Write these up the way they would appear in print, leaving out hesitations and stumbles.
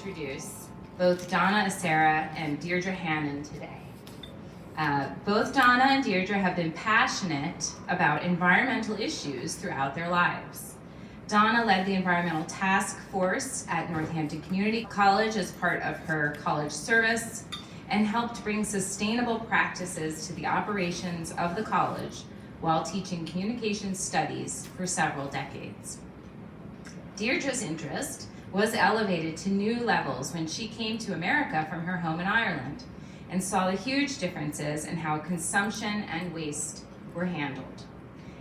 introduce both Donna Acerra and Deirdre Hannan today. Both Donna and Deirdre have been passionate about environmental issues throughout their lives. Donna led the environmental task force at Northampton Community College as part of her college service and helped bring sustainable practices to the operations of the college while teaching communication studies for several decades. Deirdre's interest was elevated to new levels when she came to America from her home in Ireland and saw the huge differences in how consumption and waste were handled.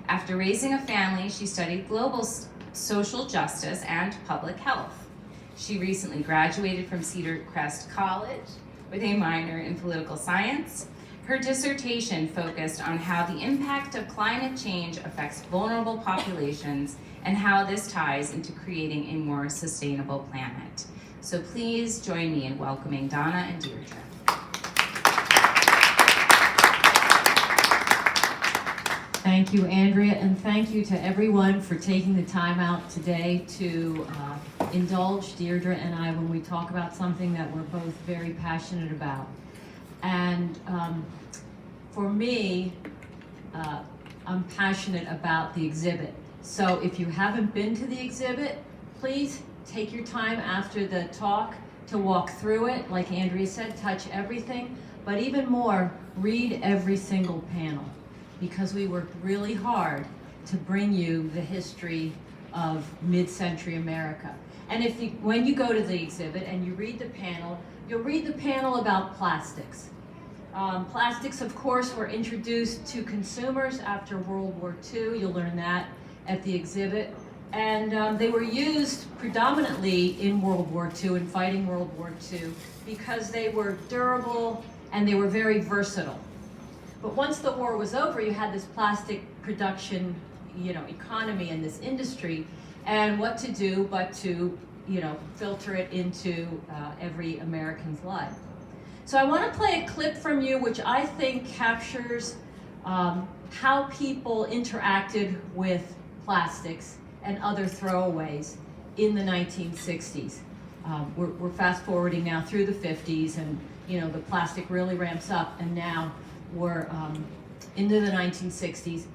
After raising a family, she studied global social justice and public health. She recently graduated from Cedar Crest College with a minor in political science. Her dissertation focused on how the impact of climate change affects vulnerable populations and how this ties into creating a more sustainable planet. So please join me in welcoming Donna and Deirdre. Thank you, Andrea, and thank you to everyone for taking the time out today to indulge Deirdre and I when we talk about something that we're both very passionate about. And for me, I'm passionate about the exhibit. So if you haven't been to the exhibit, please take your time after the talk to walk through it. Like Andrea said, touch everything, but even more, read every single panel, because we worked really hard to bring you the history of mid-century America. And when you go to the exhibit and you read the panel, you'll read the panel about plastics. Plastics, of course, were introduced to consumers after World War II. You'll learn that at the exhibit. And they were used predominantly in World War II and fighting World War II because they were durable and they were very versatile. But once the war was over, you had this plastic production, economy in this industry, and what to do but to, filter it into every American's life. So I want to play a clip from you, which I think captures how people interacted with plastics and other throwaways in the 1960s. We're fast forwarding now through the 50s, and the plastic really ramps up, and now we're into the 1960s.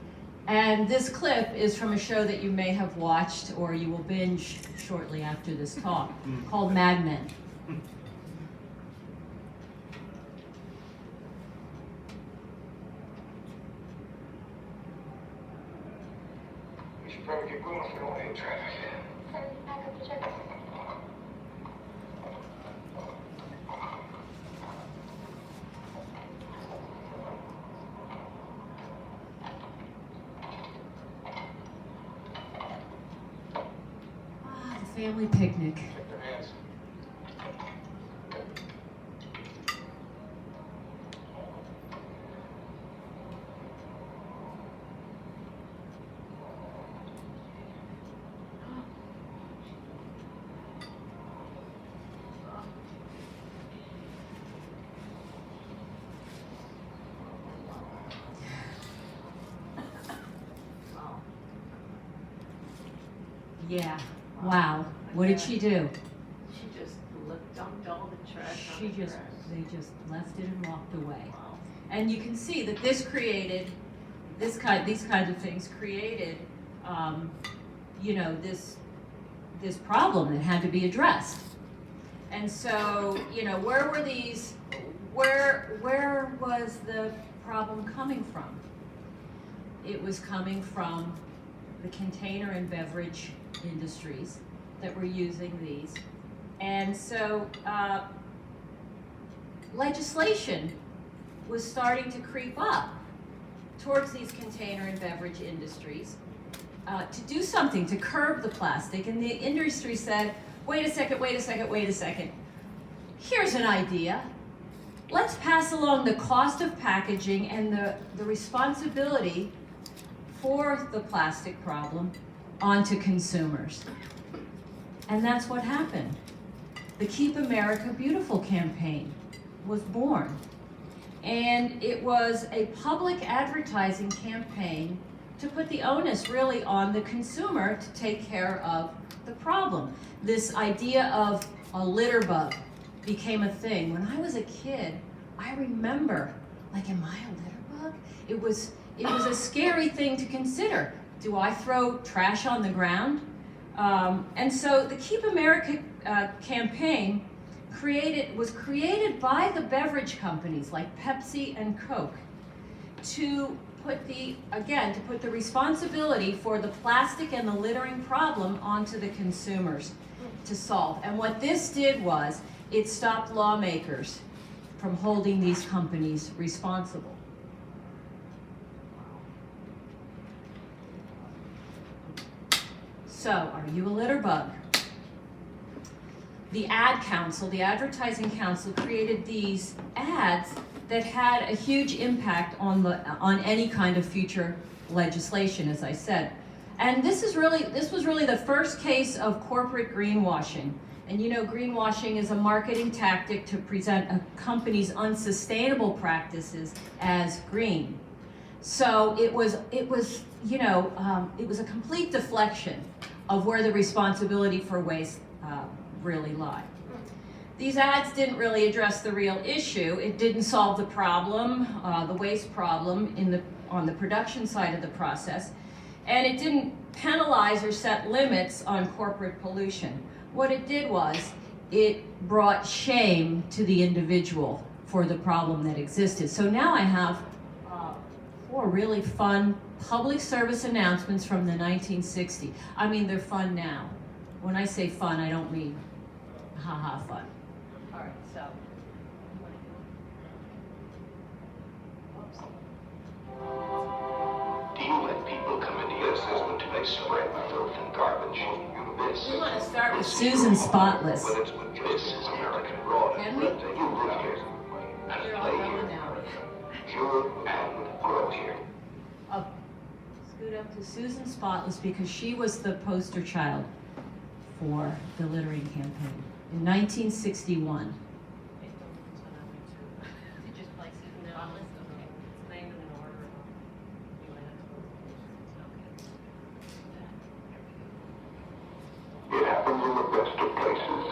And this clip is from a show that you may have watched or you will binge shortly after this talk, called Mad Men. We should probably get going if we don't want to hit traffic. Family picnic. Check their hands. Yeah. Wow. What did she do? She just dumped all the trash on the grass. They just left it and walked away. Wow. And you can see that this created, these kinds of things created, this problem that had to be addressed. And so, where was the problem coming from? It was coming from the container and beverage industries that were using these. And so legislation was starting to creep up towards these container and beverage industries to do something to curb the plastic. And the industry said, wait a second. Here's an idea. Let's pass along the cost of packaging and the responsibility for the plastic problem onto consumers. And that's what happened. The Keep America Beautiful campaign was born. And it was a public advertising campaign to put the onus really on the consumer to take care of the problem. This idea of a litter bug became a thing. When I was a kid, I remember, like, am I a litter bug? It was a scary thing to consider. Do I throw trash on the ground? And so the Keep America campaign was created by the beverage companies like Pepsi and Coke to put the responsibility for the plastic and the littering problem onto the consumers to solve. And what this did was it stopped lawmakers from holding these companies responsible. So, are you a litter bug? The Ad Council, the Advertising Council, created these ads that had a huge impact on any kind of future legislation, as I said. And this was really the first case of corporate greenwashing. And you know, greenwashing is a marketing tactic to present a company's unsustainable practices as green. So it was a complete deflection of where the responsibility for waste really lied. These ads didn't really address the real issue. It didn't solve the problem, the waste problem on the production side of the process, and it didn't penalize or set limits on corporate pollution. What it did was it brought shame to the individual for the problem that existed. So now I have 4 really fun public service announcements from the 1960s. I mean, they're fun now. When I say fun, I don't mean ha-ha fun. All right, so. Do you let people come into your system to they spread filth and garbage? This We want to start with Susan Spotless. Well, this is American broad. Can we? You live here and They're all play going here. now. You're and grow here. Scoot up to Susan Spotless because she was the poster child for the littering campaign in 1961. It happens in the best of places.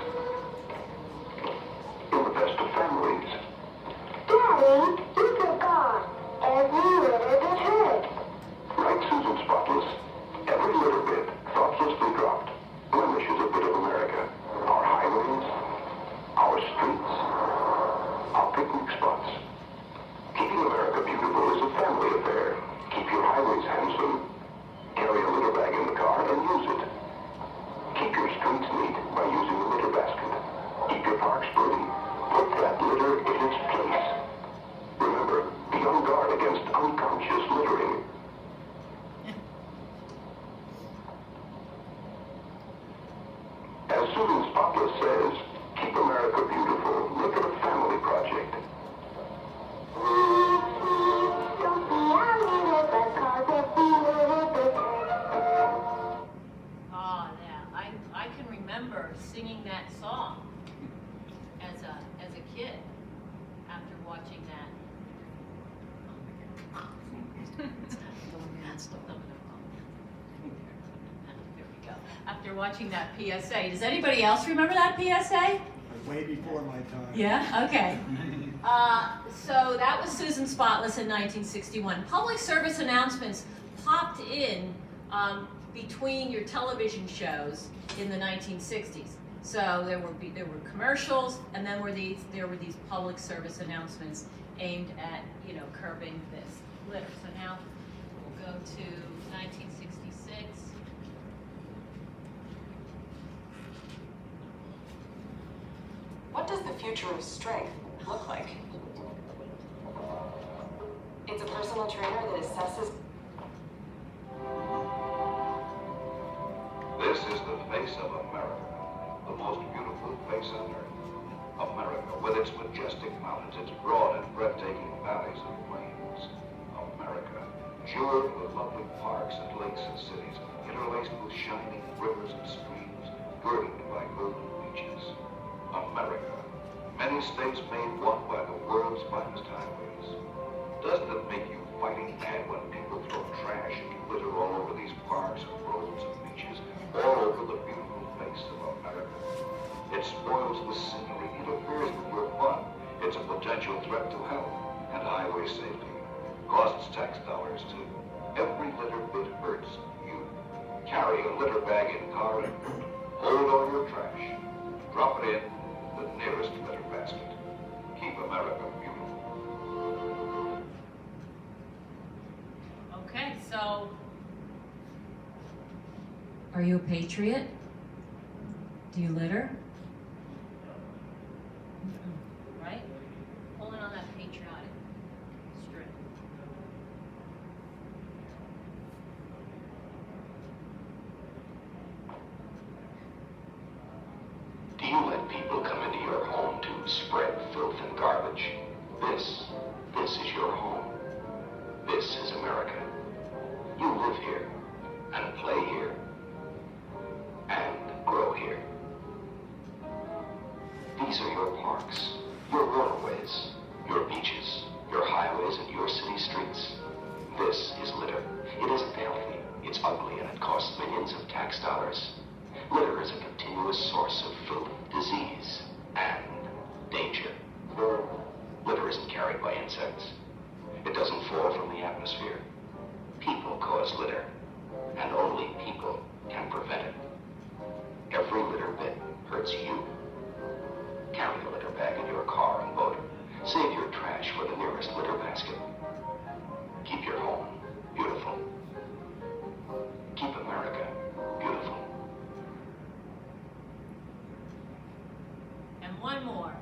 In the best of families. Daddy, you forgot. Every litter is heard. Right, Susan Spotless. Every little bit thoughtlessly dropped blemishes a bit of America. Our highways, our streets, our picnic spots. Keeping America beautiful is a family affair. Keep your highways handsome. Carry a litter bag in the car and use it. Keep your streets neat by using a litter basket. Keep your parks pretty. Put that litter in its place. Remember, be on guard against unconscious littering. As Susan Spotless says, keep America beautiful. Make it a family project. Don't be a litter because if you litter better. Oh, yeah, I can remember singing that song as a kid after watching that. There we go. After watching that PSA. Does anybody else remember that PSA? Way before my time. Yeah, okay. So that was Susan Spotless in 1961. Public service announcements popped in between your television shows in the 1960s. So there were commercials, and then there were these public service announcements aimed at curbing this litter. So now we'll go to 1966. What does the future of strength look like? It's a personal trainer that assesses. This is the face of America, the most beautiful face on earth. America, with its majestic mountains, its broad and breathtaking valleys and plains. America, jeweled with lovely parks and lakes and cities, interlaced with shining rivers and streams, girded by golden beaches. America, many states made one by the world's finest highways. Doesn't it make you fighting mad when people throw trash and litter tax dollars too. Every litter bit hurts you. Carry a litter bag in car and boot. Hold all your trash. Drop it in the nearest litter basket. Keep America beautiful. Okay, so Are you a patriot? Do you litter? right? Pulling on that patriotic string. Do you let people come into your home to spread filth and garbage? This is your home. This is America. You live here, and play here, and grow here. These are your parks, your waterways, your beaches, your highways, and your city streets. This is litter. It isn't healthy, it's ugly, and it costs millions of tax dollars. Litter is a continuous source of filth, disease, and danger. Litter isn't carried by insects. It doesn't fall from the atmosphere. People cause litter, and only people can prevent it. Every litter bit hurts you. Carry a litter bag in your car and boat. Save your trash for the nearest litter basket. Keep your home beautiful. Keep America beautiful. And one more.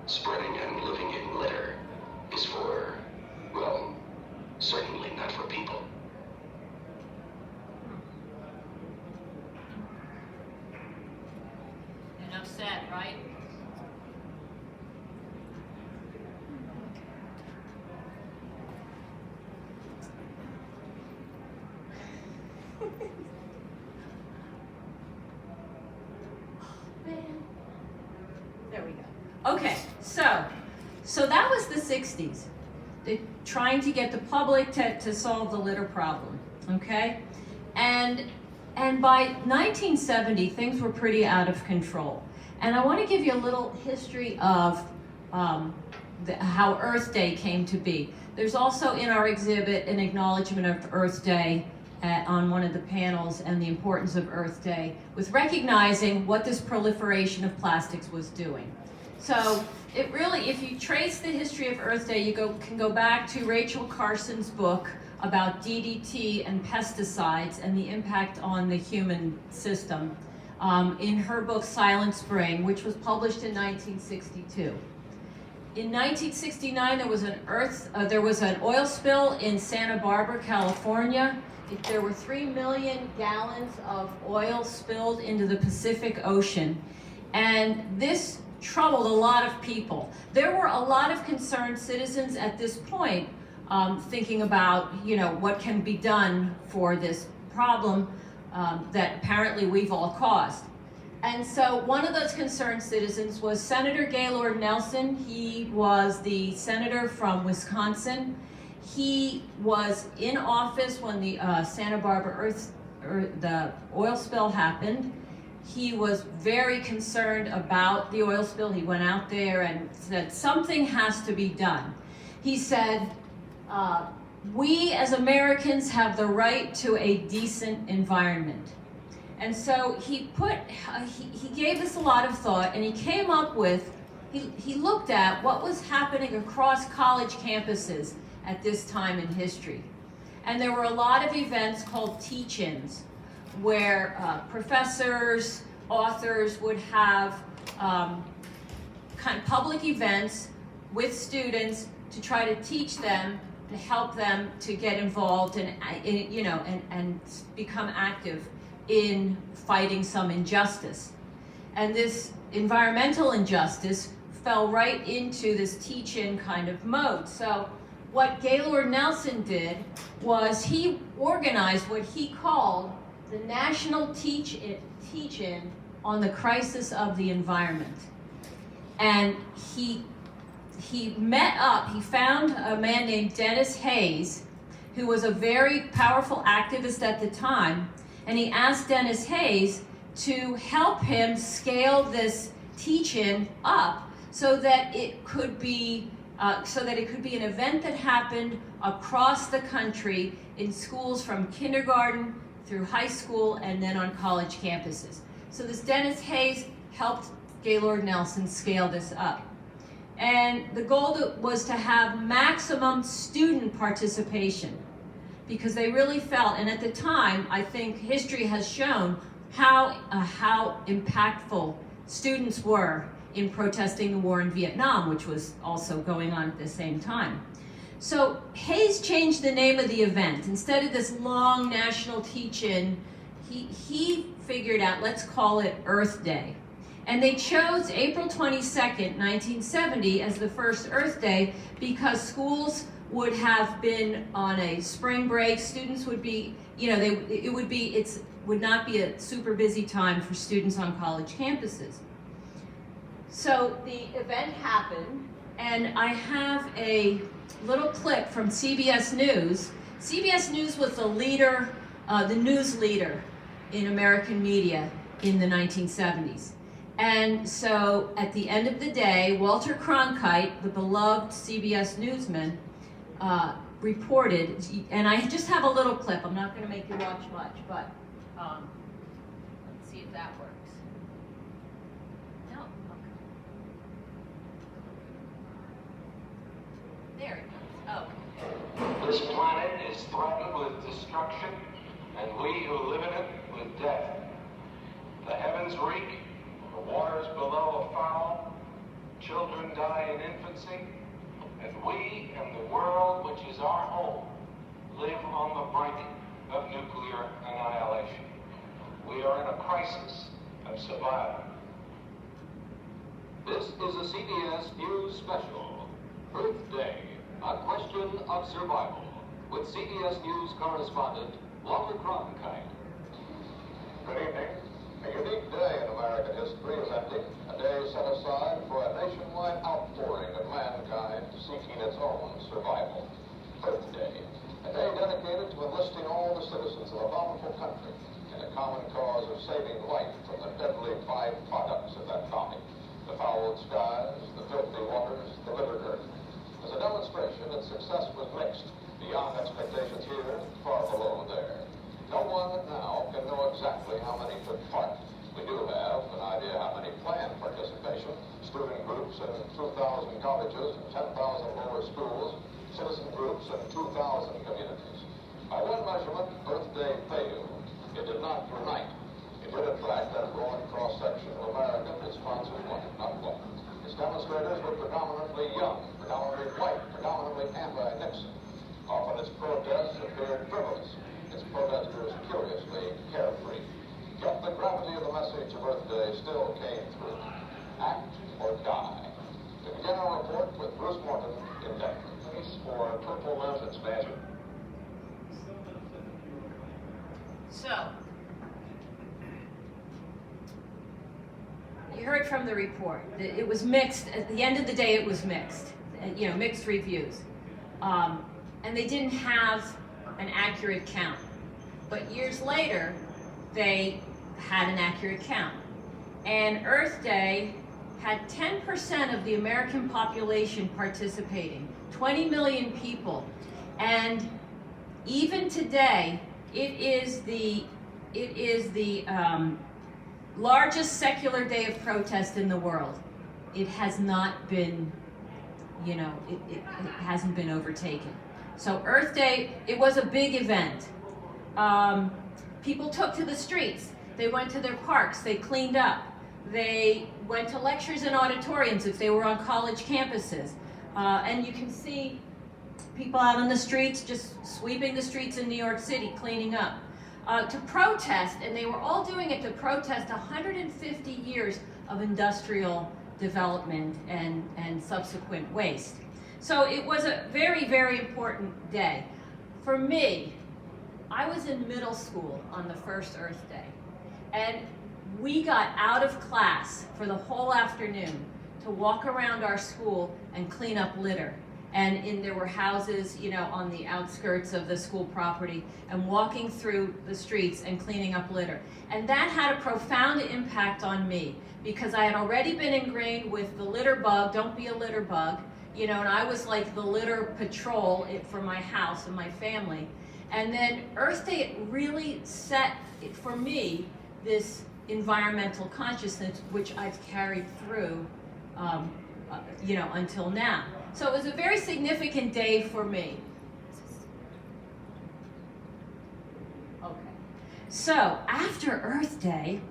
Spreading and living in litter is for, well, certainly not for people. Enough said, right? There we go. Okay, so that was the 60s. They're trying to get the public to solve the litter problem, okay? And by 1970, things were pretty out of control. And I want to give you a little history of how Earth Day came to be. There's also in our exhibit an acknowledgement of Earth Day on one of the panels and the importance of Earth Day with recognizing what this proliferation of plastics was doing. So it really, if you trace the history of Earth Day, you can go back to Rachel Carson's book about DDT and pesticides and the impact on the human system in her book Silent Spring, which was published in 1962. In 1969, there was an oil spill in Santa Barbara, California. There were 3 million gallons of oil spilled into the Pacific Ocean, and this troubled a lot of people. There were a lot of concerned citizens at this point thinking about, what can be done for this problem that apparently we've all caused. And so one of those concerned citizens was Senator Gaylord Nelson. He was the senator from Wisconsin. He was in office when the Santa Barbara the oil spill happened. He was very concerned about the oil spill. He went out there and said, something has to be done. He said, we as Americans have the right to a decent environment. And so he gave this a lot of thought, and he came up with, he looked at what was happening across college campuses at this time in history. And there were a lot of events called teach-ins, where professors, authors would have kind of public events with students to try to teach them, to help them to get involved and become active in fighting some injustice. And this environmental injustice fell right into this teach-in kind of mode. So what Gaylord Nelson did was he organized what he called the National Teach-In on the Crisis of the Environment. And he found a man named Dennis Hayes, who was a very powerful activist at the time, and he asked Dennis Hayes to help him scale this teach-in up so that it could be an event that happened across the country in schools from kindergarten through high school and then on college campuses. So this Dennis Hayes helped Gaylord Nelson scale this up. And the goal was to have maximum student participation, because they really felt, and at the time, I think history has shown how impactful students were in protesting the war in Vietnam, which was also going on at the same time. So Hayes changed the name of the event. Instead of this long national teach-in, he figured out, let's call it Earth Day. And they chose April 22nd, 1970 as the first Earth Day because schools would have been on a spring break. Students would be, it would not be a super busy time for students on college campuses. So the event happened, and I have a little clip from CBS News. CBS News was the leader, the news leader in American media in the 1970s. And so at the end of the day, Walter Cronkite, the beloved CBS newsman, reported, and I just have a little clip. I'm not going to make you watch much, but Let's see if that works. No, okay. There it goes. Oh. This planet is threatened with destruction, and we who live in it with death. The heavens reek, the waters below are foul, children die in infancy, and we and the world, which is our home, live on the brink of nuclear annihilation. We are in a crisis of survival. This is a CBS News special, Earth Day, a question of survival, with CBS News correspondent Walter Cronkite. Good evening. A unique day in American history is ending, a day set aside for a nationwide outpouring of mankind seeking its own survival. Earth Day, a day dedicated to enlisting all the citizens of a bountiful country in the common cause of saving life from the deadly byproducts of that bounty, the fouled skies, the filthy waters, the littered earth. As a demonstration, its success was mixed, beyond expectations here, far below there. No one now can know exactly how many took part. We do have an idea how many planned participation. Student groups in 2,000 colleges and 10,000 lower schools, citizen groups in 2,000 communities. By one measurement, Earth Day failed. It did not unite. It did attract that broad cross-section of America its sponsors wanted, not one. Its demonstrators were predominantly young, predominantly white, predominantly anti-Nixon. Often its protests appeared frivolous. Its protesters curiously carefree. Yet the gravity of the message of Earth Day still came through. Act or die. We begin our report with Bruce Morton in Denver. Case for purple limb expansion. So, you heard from the report that it was mixed. At the end of the day, it was mixed. Mixed reviews. And they didn't have an accurate count. But years later, they had an accurate count. And Earth Day had 10% of the American population participating, 20 million people. And even today, it is the largest secular day of protest in the world. It has not been, it hasn't been overtaken. So Earth Day, it was a big event. people took to the streets. They went to their parks, they cleaned up. They went to lectures and auditoriums if they were on college campuses. And you can see people out on the streets just sweeping the streets in New York City, cleaning up. To protest, and they were all doing it to protest 150 years of industrial development and subsequent waste. So it was a very, very important day. For me, I was in middle school on the first Earth Day, and we got out of class for the whole afternoon to walk around our school and clean up litter. And there were houses, you know, on the outskirts of the school property, and walking through the streets and cleaning up litter. And that had a profound impact on me, because I had already been ingrained with the litter bug, don't be a litter bug, you know, and I was like the litter patrol for my house and my family. And then Earth Day, it really set, for me, this environmental consciousness, which I've carried through, you know, until now. So it was a very significant day for me. Okay. So after Earth Day,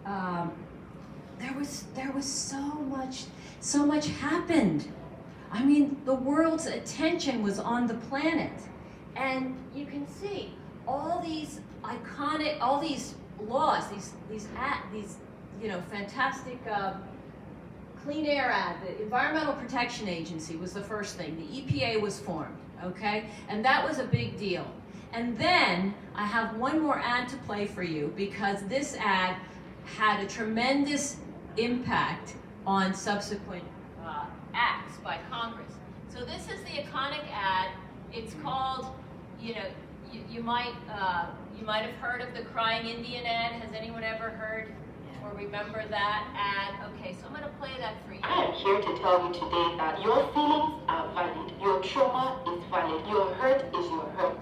there was so much happened. I mean, the world's attention was on the planet, and you can see all these iconic, all these laws, these you know, fantastic. Clean Air Act, the Environmental Protection Agency was the first thing. The EPA was formed, okay? And that was a big deal. And then I have one more ad to play for you, because this ad had a tremendous impact on subsequent Acts by Congress. So this is the iconic ad. It's called, you know, you might have heard of the Crying Indian ad. Has anyone ever heard or remember that ad? Okay, so I'm going to play that for you. I am here to tell you today that your feelings are valid. Your trauma is valid. Your hurt is your hurt.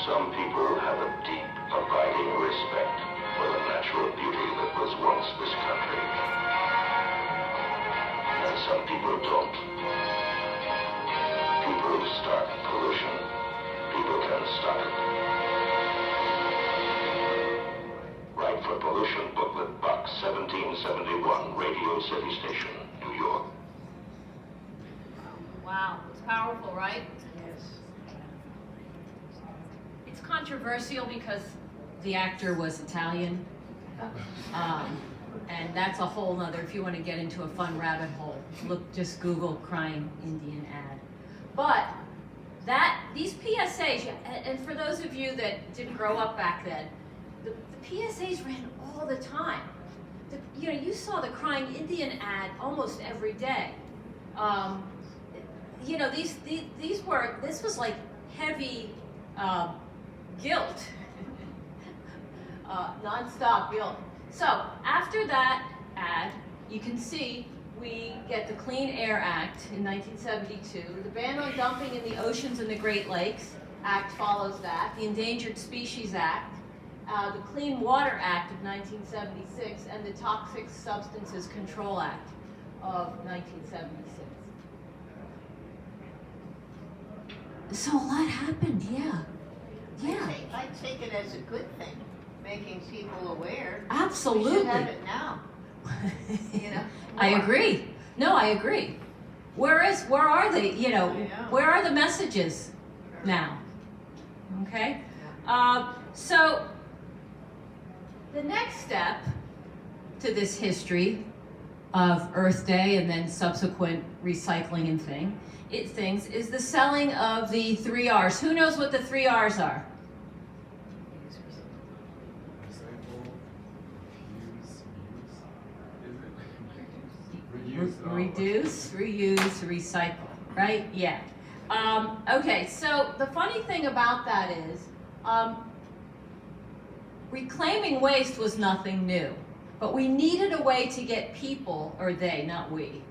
Some people have a deep, abiding respect for the natural beauty that was once this country. And some people don't. People start pollution. People can stop it. Write for Pollution Booklet, Box 1771, Radio City Station, New York. Wow, it's powerful, right? It's controversial because the actor was Italian. And that's a whole nother, if you want to get into a fun rabbit hole, just Google Crying Indian ad. But these PSAs, and for those of you that didn't grow up back then, the PSAs ran all the time. You know, you saw the Crying Indian ad almost every day. You know, this was like heavy guilt, non-stop guilt. So after that ad, you can see we get the Clean Air Act in 1972. The ban on dumping in the oceans and the Great Lakes Act follows that. The Endangered Species Act, the Clean Water Act of 1976, and the Toxic Substances Control Act of 1976. So a lot happened, yeah. Yeah. I take it as a good thing, making people aware. Absolutely. We should have it now. You know. I agree. No, I agree. Where are they? You know, where are the messages now? Okay. So the next step to this history of Earth Day and then subsequent recycling and things is the selling of the 3 R's. Who knows what the 3 R's are? Reduce, reuse, recycle, right? Yeah. Okay, so the funny thing about that is, reclaiming waste was nothing new, but we needed a way to get people, or they, not we,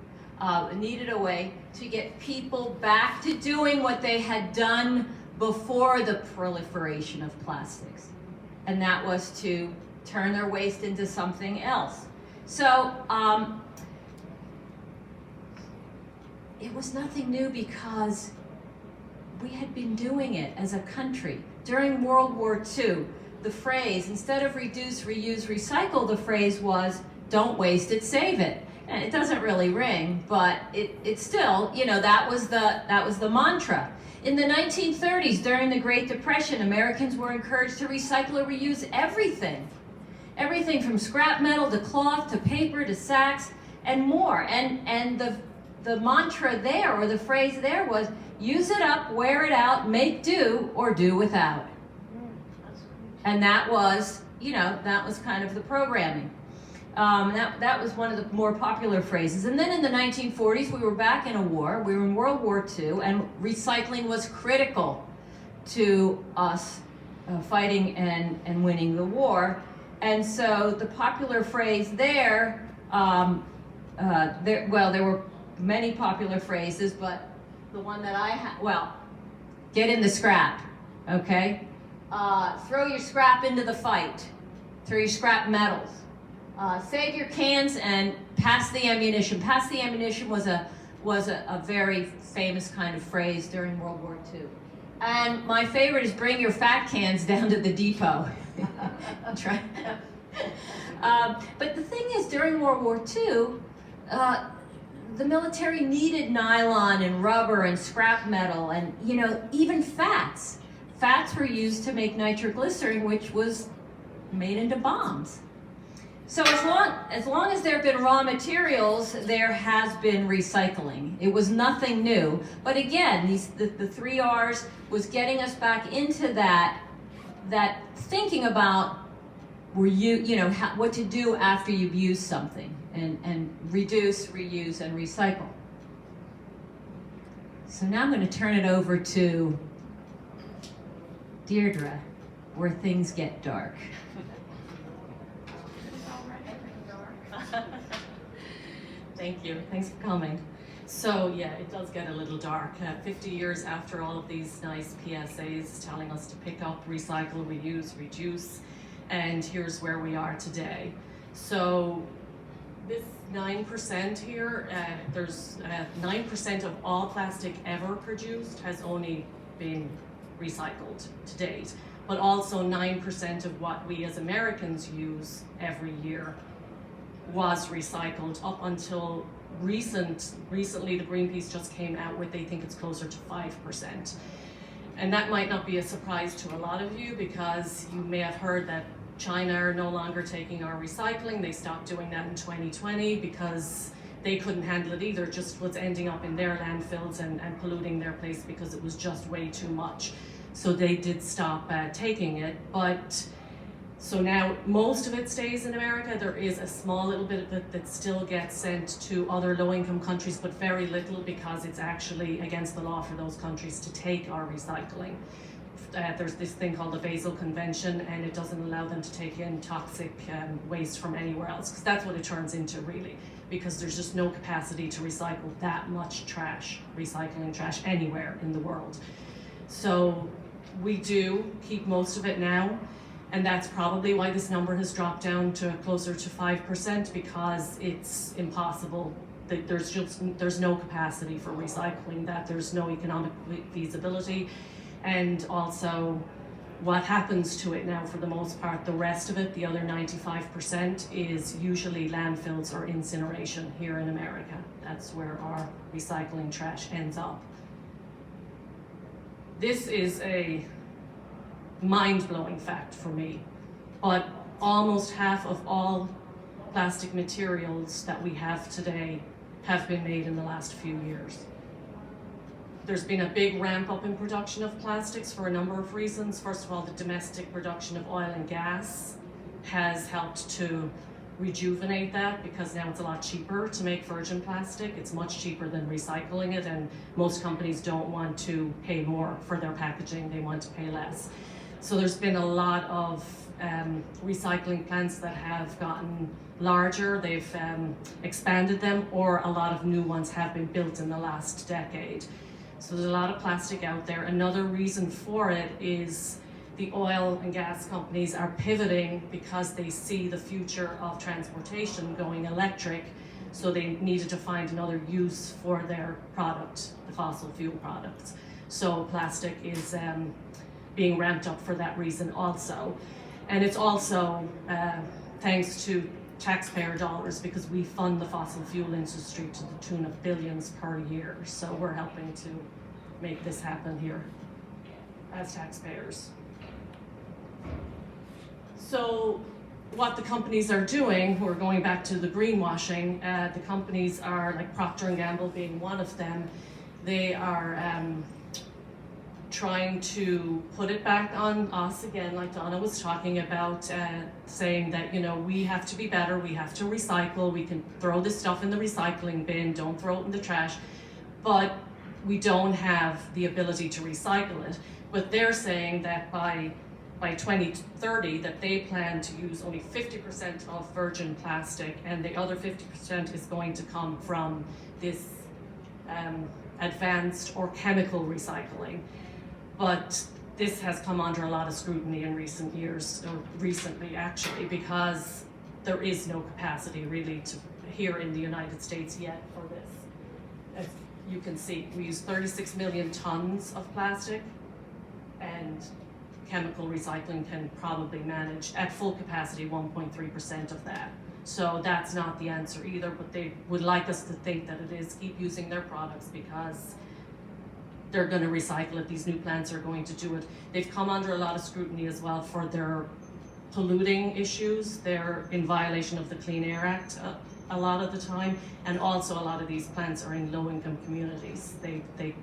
needed a way to get people back to doing what they had done before the proliferation of plastics, and that was to turn their waste into something else. So it was nothing new because we had been doing it as a country. During World War II, the phrase, instead of reduce, reuse, recycle, the phrase was, don't waste it, save it. And it doesn't really ring, but it still, you know, that was the mantra. In the 1930s, during the Great Depression, Americans were encouraged to recycle or reuse everything. Everything from scrap metal to cloth to paper to sacks and more. And the mantra there, or the phrase there, was use it up, wear it out, make do, or do without. And that was, you know, that was kind of the programming. That was one of the more popular phrases. And then in the 1940s, we were back in a war. We were in World War II, and recycling was critical to us fighting and winning the war. And so the popular phrase there, there were many popular phrases, but the one that I had, well, get in the scrap, okay? Throw your scrap into the fight. Throw your scrap metals. Save your cans and pass the ammunition. Pass the ammunition was a very famous kind of phrase during World War II. And my favorite is bring your fat cans down to the depot. But the thing is, during World War II, the military needed nylon and rubber and scrap metal and, you know, even fats. Fats were used to make nitroglycerin, which was made into bombs. So as long as there have been raw materials, there has been recycling. It was nothing new. But again, the 3 R's was getting us back into that thinking about what to do after you've used something, and reduce, reuse, and recycle. So now I'm going to turn it over to Deirdre, where things get dark. Thank you. Thanks for coming. So yeah, it does get a little dark. 50 years after all of these nice PSAs telling us to pick up, recycle, reuse, reduce, and here's where we are today. So this 9% here, there's 9% of all plastic ever produced has only been recycled to date, but also 9% of what we as Americans use every year was recycled up until recently the Greenpeace just came out with, they think it's closer to 5%. And that might not be a surprise to a lot of you, because you may have heard that China are no longer taking our recycling. They stopped doing that in 2020 because they couldn't handle it either. It just was ending up in their landfills and polluting their place because it was just way too much. So they did stop taking it. But so now most of it stays in America. There is a small little bit of it that still gets sent to other low-income countries, but very little, because it's actually against the law for those countries to take our recycling. There's this thing called the Basel Convention, and it doesn't allow them to take in toxic waste from anywhere else, because that's what it turns into really, because there's just no capacity to recycle that much trash, recycling trash anywhere in the world. So we do keep most of it now, and that's probably why this number has dropped down to closer to 5%, because it's impossible. There's no capacity for recycling that, there's no economic feasibility. And also what happens to it now, for the most part, the rest of it, the other 95%, is usually landfills or incineration here in America. That's where our recycling trash ends up. This is a mind-blowing fact for me, but almost half of all plastic materials that we have today have been made in the last few years. There's been a big ramp up in production of plastics for a number of reasons. First of all, the domestic production of oil and gas has helped to rejuvenate that, because now it's a lot cheaper to make virgin plastic. It's much cheaper than recycling it, and most companies don't want to pay more for their packaging, they want to pay less. So there's been a lot of recycling plants that have gotten larger, they've expanded them, or a lot of new ones have been built in the last decade. So there's a lot of plastic out there. Another reason for it is the oil and gas companies are pivoting because they see the future of transportation going electric, so they needed to find another use for their product, the fossil fuel products. So plastic is being ramped up for that reason also. And it's also thanks to taxpayer dollars, because we fund the fossil fuel industry to the tune of billions per year. So we're helping to make this happen here as taxpayers. So what the companies are doing, we're going back to the greenwashing, the companies are, like Procter & Gamble being one of them, they are trying to put it back on us again, like Donna was talking about, saying that, you know, we have to be better, we have to recycle, we can throw this stuff in the recycling bin, don't throw it in the trash, but we don't have the ability to recycle it. But they're saying that by 2030 that they plan to use only 50% of virgin plastic, and the other 50% is going to come from this advanced or chemical recycling. But this has come under a lot of scrutiny in recent years, or recently actually, because there is no capacity really to here in the United States yet for this. As you can see, we use 36 million tons of plastic, and chemical recycling can probably manage at full capacity 1.3% of that. So that's not the answer either, but they would like us to think that it is. Keep using their products because they're going to recycle it. These new plants are going to do it. They've come under a lot of scrutiny as well for their polluting issues. They're in violation of the Clean Air Act a lot of the time, and also a lot of these plants are in low-income communities. They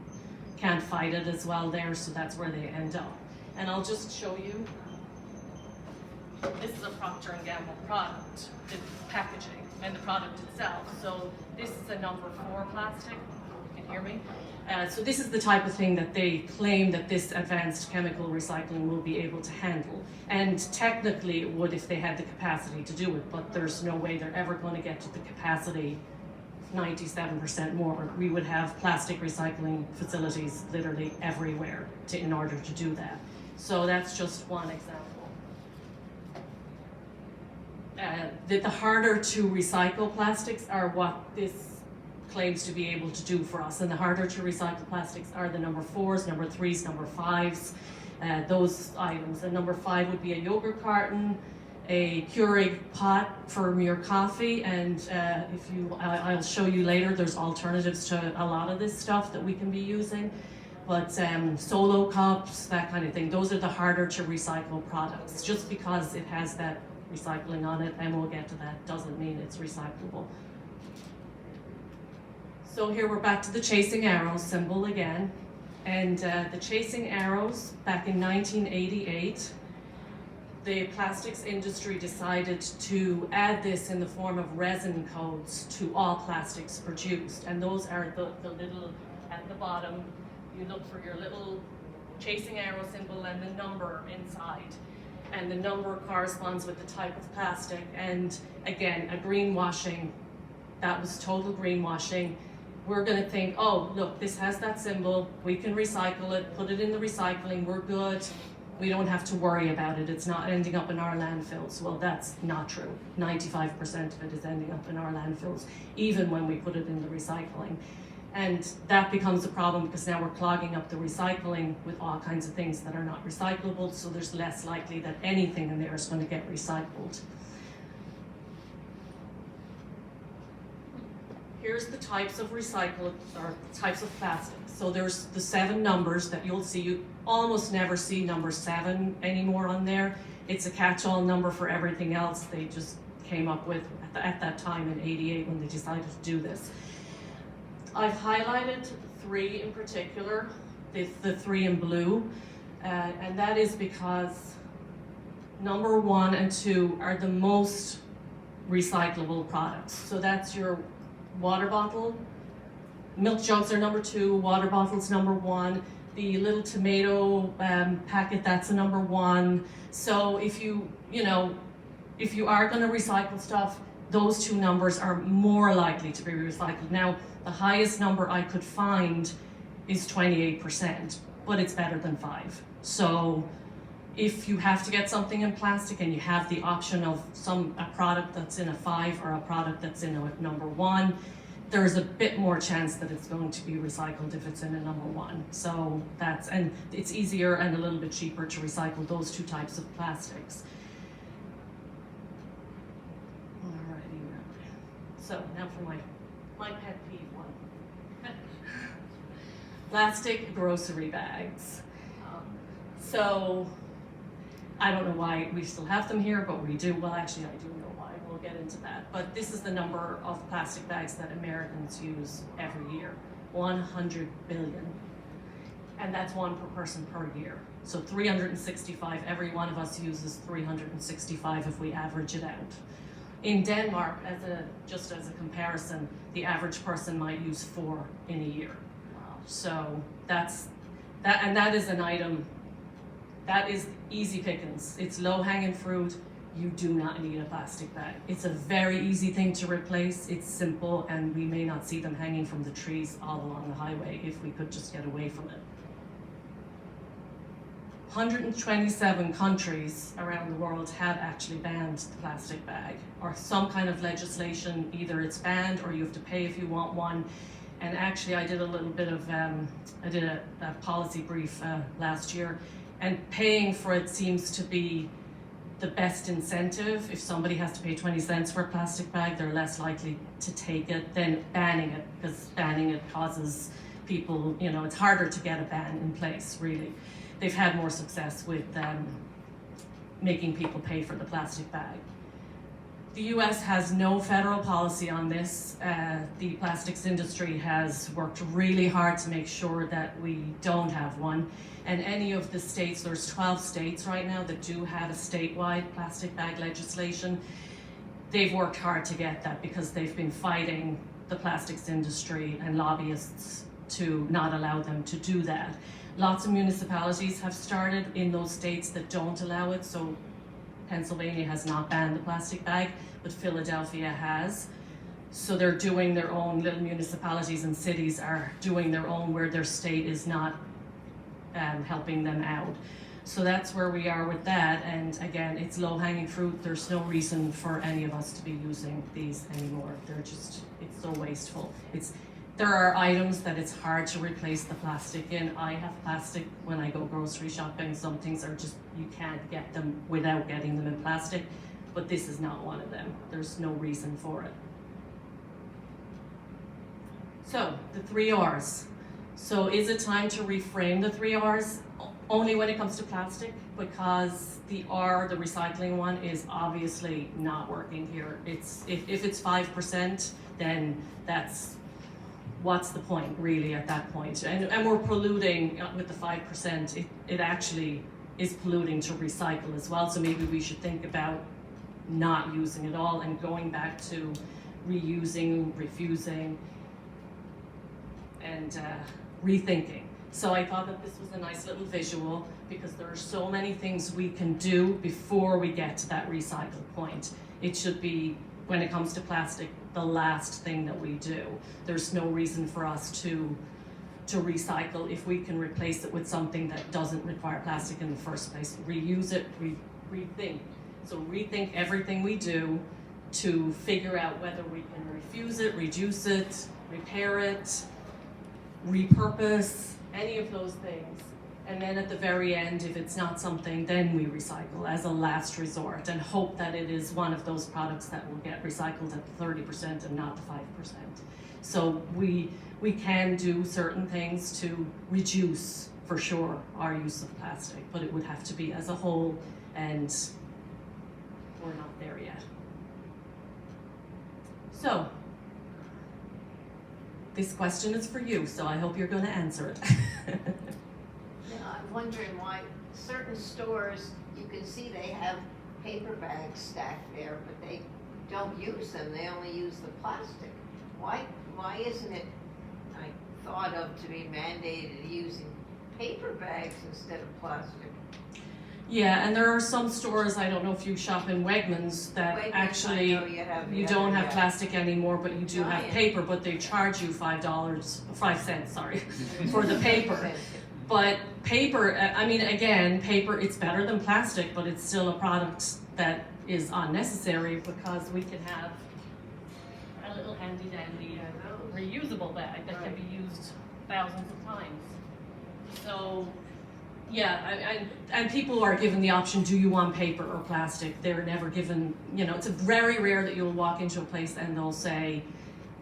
can't fight it as well there, so that's where they end up. And I'll just show you. This is a Procter & Gamble product, the packaging and the product itself. So this is a number 4 plastic. You can hear me? So this is the type of thing that they claim that this advanced chemical recycling will be able to handle. And technically it would if they had the capacity to do it, but there's no way they're ever going to get to the capacity 97% more. We would have plastic recycling facilities literally everywhere in order to do that. So that's just one example. The harder to recycle plastics are what this claims to be able to do for us. And the harder to recycle plastics are the number 4s, number 3s, number 5s, those items. And number 5 would be a yogurt carton, a Keurig pot for your coffee, and I'll show you later, there's alternatives to a lot of this stuff that we can be using. But solo cups, that kind of thing, those are the harder to recycle products. Just because it has that recycling on it, and we'll get to that, doesn't mean it's recyclable. So here we're back to the chasing arrows symbol again. And the chasing arrows, back in 1988, the plastics industry decided to add this in the form of resin codes to all plastics produced. And those are the little, at the bottom, you look for your little chasing arrow symbol and the number inside. And the number corresponds with the type of plastic. And again, a greenwashing, that was total greenwashing. We're gonna think, oh, look, this has that symbol, we can recycle it, put it in the recycling, we're good. We don't have to worry about it, it's not ending up in our landfills. Well, that's not true. 95% of it is ending up in our landfills, even when we put it in the recycling. And that becomes a problem because now we're clogging up the recycling with all kinds of things that are not recyclable, so there's less likely that anything in there is going to get recycled. Here's the types of recycled, or types of plastics. So there's the 7 numbers that you'll see. You almost never see number 7 anymore on there. It's a catch-all number for everything else they just came up with at that time in '88 when they decided to do this. I've highlighted 3 in particular, the 3 in blue, and that is because number 1 and 2 are the most recyclable products. So that's your water bottle. Milk jugs are number 2, water bottles number 1. The little tomato packet, that's a number 1. So if you are going to recycle stuff, those 2 numbers are more likely to be recycled. Now, the highest number I could find is 28%, but it's better than 5. So if you have to get something in plastic and you have the option of a product that's in a 5 or a product that's in a number 1, there's a bit more chance that it's going to be recycled if it's in a number 1. So and it's easier and a little bit cheaper to recycle those 2 types of plastics. Alrighty. So now for my pet peeve one. Plastic grocery bags. So I don't know why we still have them here, but we do. Well, actually, I do know why. We'll get into that. But this is the number of plastic bags that Americans use every year. 100 billion. And that's 1 per person per year. So 365, every one of us uses 365 if we average it out. In Denmark, just as a comparison, the average person might use 4 in a year. So that is an item that is easy pickings. It's low-hanging fruit. You do not need a plastic bag. It's a very easy thing to replace. It's simple, and we may not see them hanging from the trees all along the highway if we could just get away from it. 127 countries around the world have actually banned the plastic bag, or some kind of legislation. Either it's banned or you have to pay if you want one. And actually, I did a little bit of, I did a policy brief last year, and paying for it seems to be the best incentive. If somebody has to pay 20 cents for a plastic bag, they're less likely to take it than banning it, because banning it causes people, it's harder to get a ban in place, really. They've had more success with making people pay for the plastic bag. The US has no federal policy on this. The plastics industry has worked really hard to make sure that we don't have one. And any of the states, there's 12 states right now that do have a statewide plastic bag legislation. They've worked hard to get that because they've been fighting the plastics industry and lobbyists to not allow them to do that. Lots of municipalities have started in those states that don't allow it. So Pennsylvania has not banned the plastic bag, but Philadelphia has. So they're doing their own, little municipalities and cities are doing their own where their state is not helping them out. So that's where we are with that. And again, it's low-hanging fruit. There's no reason for any of us to be using these anymore. it's so wasteful. There are items that it's hard to replace the plastic in. I have plastic when I go grocery shopping. Some things are just, you can't get them without getting them in plastic, but this is not one of them. There's no reason for it. So, the 3 R's. So is it time to reframe the 3 R's? Only when it comes to plastic, because the R, the recycling one, is obviously not working here. If it's 5%, then what's the point really at that point? And we're polluting with the 5%. It actually is polluting to recycle as well. So maybe we should think about not using it all and going back to reusing, refusing, and rethinking. So I thought that this was a nice little visual because there are so many things we can do before we get to that recycle point. It should be, when it comes to plastic, the last thing that we do. There's no reason for us to recycle if we can replace it with something that doesn't require plastic in the first place. Reuse it, rethink. So rethink everything we do to figure out whether we can refuse it, reduce it, repair it, repurpose, any of those things. And then at the very end, if it's not something, then we recycle as a last resort and hope that it is one of those products that will get recycled at 30% and not the 5%. So we can do certain things to reduce, for sure, our use of plastic, but it would have to be as a whole, and we're not there yet. So, this question is for you, so I hope you're going to answer it. I'm wondering why certain stores, you can see they have paper bags stacked there, but they don't use them, they only use the plastic. Why isn't it, I thought of to be mandated using paper bags instead of plastic? Yeah, and there are some stores, I don't know if you shop in Wegmans, that Wegmans, actually, I know you don't have yeah. plastic anymore, but you do have Giant. paper, but they charge you 5 cents, sorry, for the paper. But paper, I mean, again, paper, it's better than plastic, but it's still a product that is unnecessary because we can have a little handy dandy reusable bag that can be used thousands of times. So, yeah, and people are given the option, do you want paper or plastic? They're never given, you know, it's very rare that you'll walk into a place and they'll say,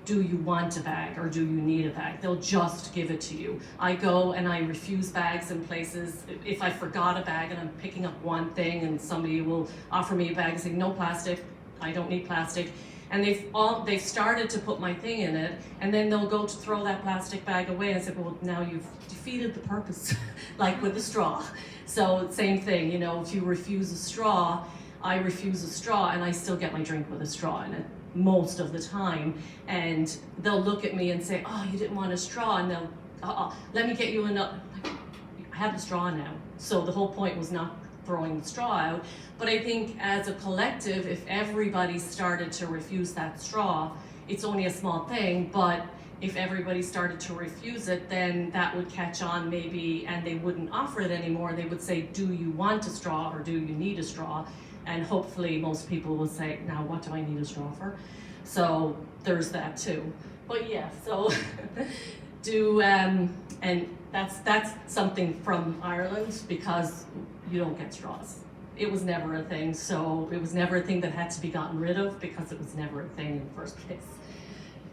do you want a bag or do you need a bag? They'll just give it to you. I go and I refuse bags in places. If I forgot a bag and I'm picking up one thing and somebody will offer me a bag and say, no plastic, I don't need plastic. And they've started to put my thing in it, and then they'll go to throw that plastic bag away and say, well, now you've defeated the purpose, like with the straw. So same thing, you know, if you refuse a straw, I refuse a straw and I still get my drink with a straw in it most of the time. And they'll look at me and say, oh, you didn't want a straw, and they'll, let me get you another. I have the straw now. So the whole point was not throwing the straw out. But I think as a collective, if everybody started to refuse that straw, it's only a small thing, but if everybody started to refuse it, then that would catch on maybe, and they wouldn't offer it anymore. They would say, do you want a straw or do you need a straw? And hopefully most people will say, now what do I need a straw for? So there's that too. But yeah, so and that's something from Ireland, because you don't get straws. It was never a thing, so it was never a thing that had to be gotten rid of because it was never a thing in the first place.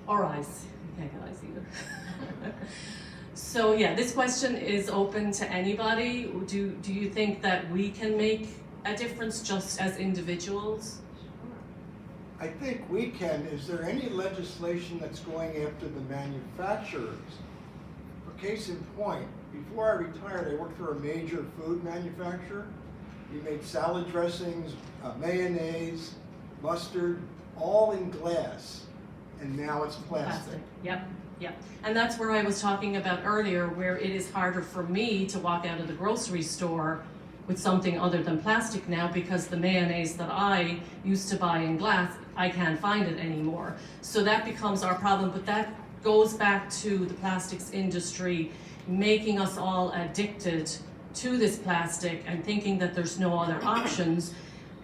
Or eyes, you can't get eyes either. So yeah, this question is open to anybody. Do you think that we can make a difference just as individuals? I think we can. Is there any legislation that's going after the manufacturers? For case in point, before I retired, I worked for a major food manufacturer. We made salad dressings, mayonnaise, mustard, all in glass, and now it's plastic. Yep. And that's where I was talking about earlier, where it is harder for me to walk out of the grocery store with something other than plastic now, because the mayonnaise that I used to buy in glass, I can't find it anymore. So that becomes our problem, but that goes back to the plastics industry making us all addicted to this plastic and thinking that there's no other options.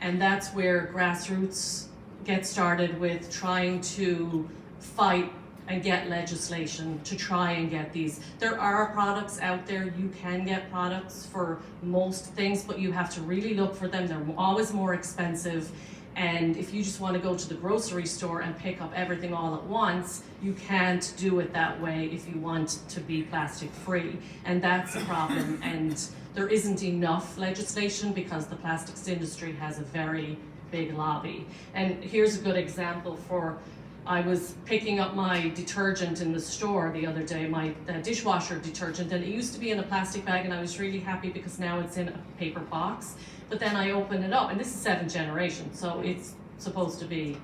And that's where grassroots get started with trying to fight and get legislation to try and get these. There are products out there, you can get products for most things, but you have to really look for them. They're always more expensive. And if you just want to go to the grocery store and pick up everything all at once, you can't do it that way if you want to be plastic free. And that's a problem. And there isn't enough legislation because the plastics industry has a very big lobby. And here's a good example for, I was picking up my detergent in the store the other day, my dishwasher detergent, and it used to be in a plastic bag, and I was really happy because now it's in a paper box. But then I open it up, and this is 7th generation, so it's supposed to be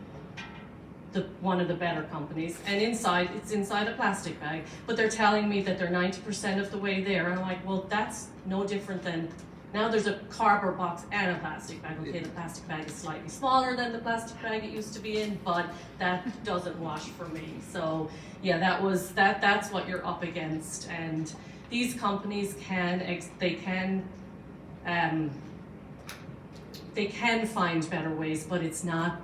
one of the better companies. And inside, it's inside a plastic bag, but they're telling me that they're 90% of the way there. And I'm like, well, that's no different than, now there's a cardboard box and a plastic bag. Okay, the plastic bag is slightly smaller than the plastic bag it used to be in, but that doesn't wash for me. So yeah, that's what you're up against. And these companies they can find better ways, but it's not,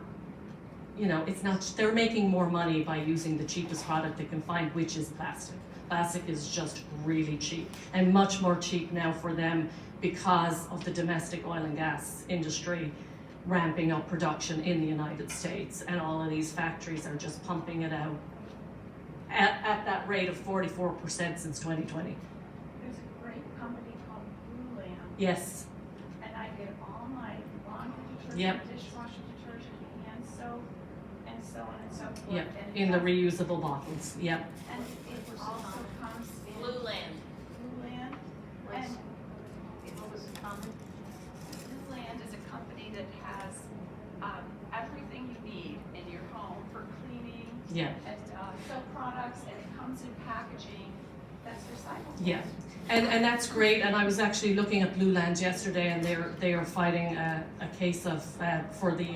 they're making more money by using the cheapest product they can find, which is plastic. Plastic is just really cheap, and much more cheap now for them because of the domestic oil and gas industry ramping up production in the United States, and all of these factories are just pumping it out at that rate of 44% since 2020. There's a great company called Blue Land. Yes. And I get all my laundry detergent, Yep. dishwasher detergent, hand soap, and so on and so forth. Yep. And In the reusable bottles. Yep. And it also comes in Blue Land. Blue Land. And What was the comment? Blue Land is a company that has everything you need in for cleaning Yeah. and soap products, and it comes in packaging that's recyclable. Yeah, and that's great. And I was actually looking at Blue Land yesterday, and they are fighting a case of for the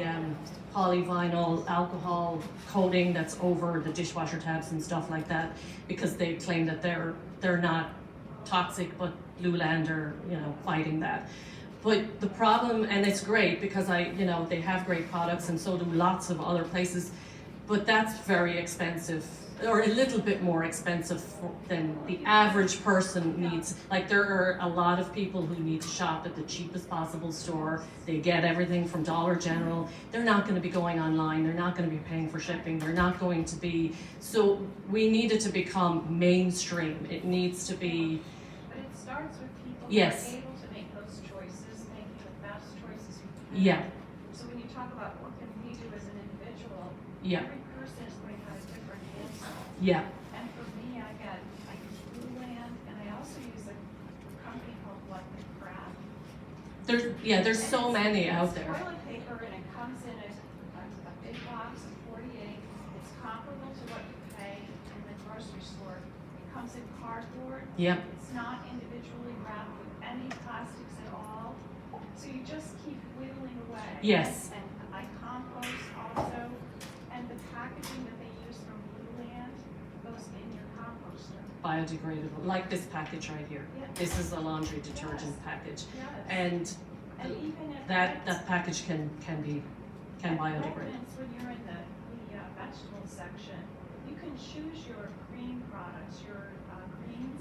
polyvinyl alcohol coating that's over the dishwasher tabs and stuff like that, because they claim that they're not toxic, but Blue Land are fighting that. But the problem, and it's great because they have great products, and so do lots of other places, but that's very expensive, or a little bit more expensive than the average person needs. Like, there are a lot of people who need to shop at the cheapest possible store. They get everything from Dollar General. They're not going to be going online. They're not going to be paying for shipping. They're not going to be. So we need it to become mainstream. It needs to be. But it starts with people Yes. who are able to make those choices, making the best choices we can. Yeah. So when you talk about what can we do as an individual, Yeah. every person is going to have a different answer. Yeah. And for me, I use Blue Land, and I also use a company called What the Crap. There's so many out there. It's toilet paper, and it comes in a big box of 48. It's comparable to what you pay in the grocery store. It comes in cardboard. Yep. It's not individually wrapped with any plastics at all. So you just keep whittling away. Yes. And I compost also, and the packaging that they use from Blue Land goes in your composter. Biodegradable, like this package right here. Yeah. This is a laundry detergent package, Yes. and And even if that package can biodegrade. When you're in the vegetable section, you can choose your green products, your greens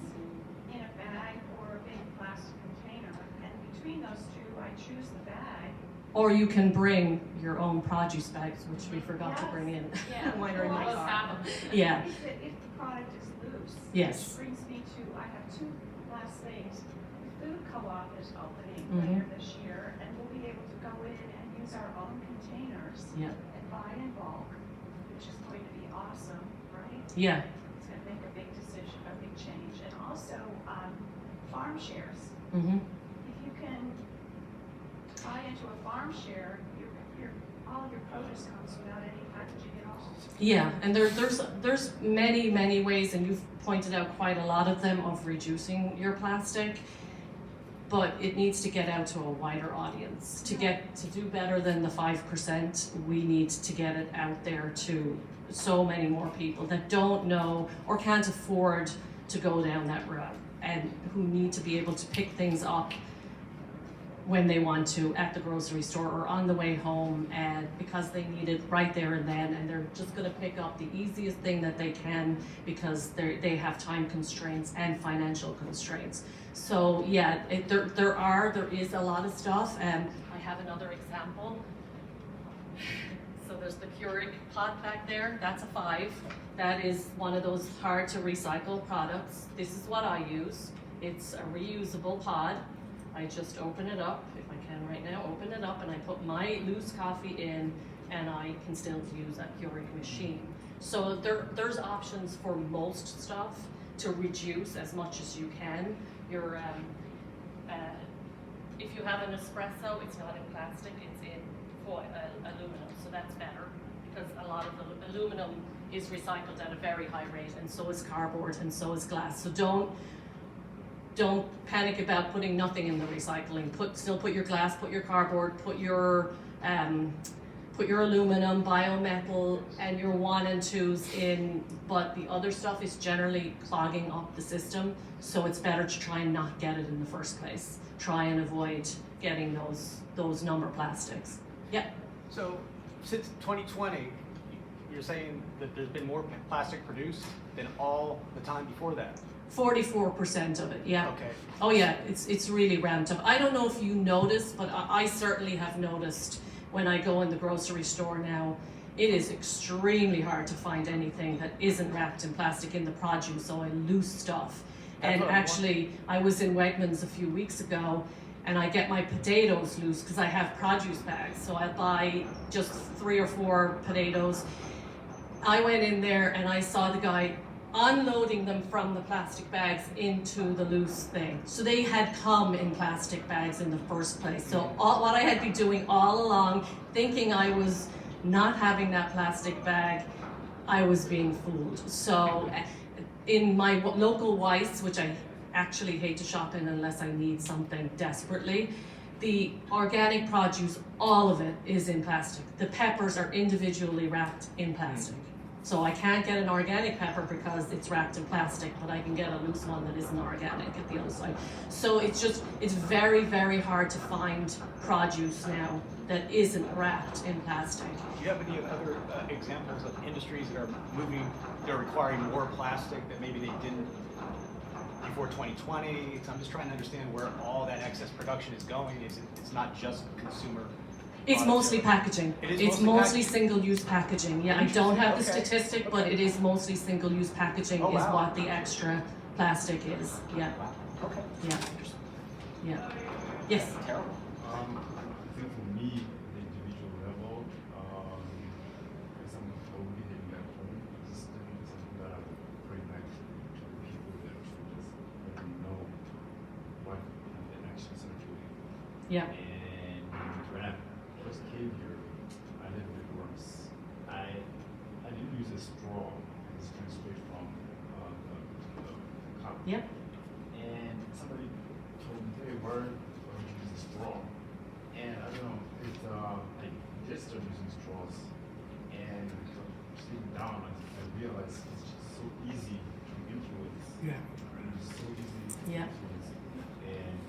in a bag or a big plastic container. And between those two, I choose the bag. Or you can bring your own produce bags, which we forgot to Yes. bring in Yeah. when we were in my Well, car. Yeah. If the product is loose. Yes. Which brings me to, I have two last things. The food co-op is opening Mhm. later this year, and we'll be able to go in and use our own containers Yeah. and buy in bulk, which is going to be awesome, right? Yeah. It's gonna make a big decision, a big change. And also, farm shares. Mm-hmm. If you can buy into a farm share, all of your produce comes without any packaging at all. Yeah, and there's many ways, and you've pointed out quite a lot of them, of reducing your plastic. But it needs to get out to a wider audience. To do better than the 5%, we need to get it out there to so many more people that don't know or can't afford to go down that route, and who need to be able to pick things up when they want to at the grocery store or on the way home, and because they need it right there and then, and they're just going to pick up the easiest thing that they can because they have time constraints and financial constraints. So yeah, there is a lot of stuff. I have another example. So there's the Keurig pot back there. That's a 5. That is one of those hard to recycle products. This is what I use. It's a reusable pod. I just open it up, if I can right now, open it up, and I put my loose coffee in, and I can still use a Keurig machine. So there's options for most stuff to reduce as much as you can. Your if you have an espresso, it's not in plastic, it's in aluminum, so that's better, because a lot of the aluminum is recycled at a very high rate, and so is cardboard, and so is glass. So don't panic about putting nothing in the recycling. Still put your glass, put your cardboard, put your aluminum, biometal, and your 1 and 2s in, but the other stuff is generally clogging up the system, so it's better to try and not get it in the first place. Try and avoid getting those number plastics. Yeah. So since 2020, you're saying that there's been more plastic produced than all the time before that? 44% of it, yeah. Okay. Oh yeah, it's really ramped up. I don't know if you noticed, but I certainly have noticed when I go in the grocery store now, it is extremely hard to find anything that isn't wrapped in plastic in the produce or in loose stuff. And actually, I was in Wegmans a few weeks ago, and I get my potatoes loose because I have produce bags. So I buy just 3 or 4 potatoes. I went in there and I saw the guy unloading them from the plastic bags into the loose thing. So they had come in plastic bags in the first place. So what I had been doing all along, thinking I was not having that plastic bag, I was being fooled. So in my local Weiss, which I actually hate to shop in unless I need something desperately, the organic produce, all of it is in plastic. The peppers are individually wrapped in plastic. So I can't get an organic pepper because it's wrapped in plastic, but I can get a loose one that isn't organic at the other side. So it's very, very hard to find produce now that isn't wrapped in plastic. Do you have any other examples of industries that are they're requiring more plastic that maybe they didn't before 2020? So I'm just trying to understand where all that excess production is going. It's not just consumer. It's mostly packaging. It's mostly single-use packaging. Yeah, I don't have the statistic, but it is mostly single-use packaging is what the extra plastic is. Yeah. Okay. Yeah. Yeah. Yes. Terrible. I think for me, at the individual level, some of the behavior at home is something that I would bring back to people that actually just let them know what the actions are doing. Yeah. And when I first came here, I lived with worms. I didn't use a straw. It's coming straight from the cup. Yep. And somebody told me, hey, why don't you use a straw? And I don't know, I just started using straws. And sitting down, I realized it's just so easy to influence. Yeah. It's so easy to influence. And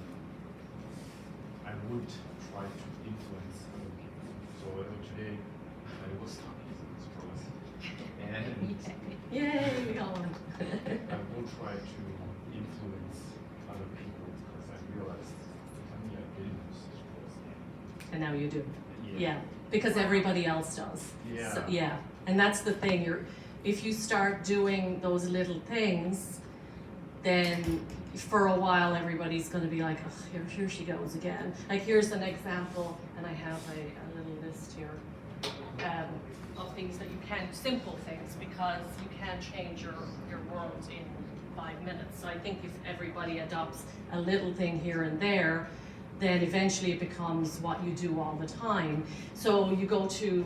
I would try to influence other people. So today, I will stop using straws. And Yay, we got one. I will try to influence other people because I realized I didn't use straws. And now you do. Yeah, because everybody else does. Yeah. So, yeah, and that's the thing. If you start doing those little things, then for a while everybody's going to be like, oh, here she goes again. Like here's an example, and I have a little list here of things that you can, simple things, because you can change your world in 5 minutes. So I think if everybody adopts a little thing here and there, then eventually it becomes what you do all the time. So you go to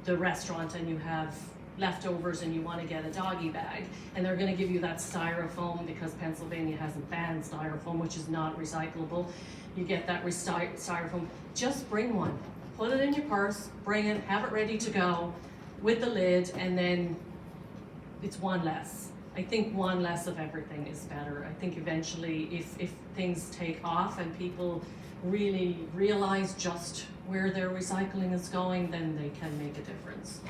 the restaurant and you have leftovers and you want to get a doggy bag, and they're going to give you that styrofoam because Pennsylvania hasn't banned styrofoam, which is not recyclable. You get that styrofoam. Just bring one. Put it in your purse, bring it, have it ready to go with the lid, and then it's one less. I think one less of everything is better. I think eventually if things take off and people really realize just where their recycling is going, then they can make a difference.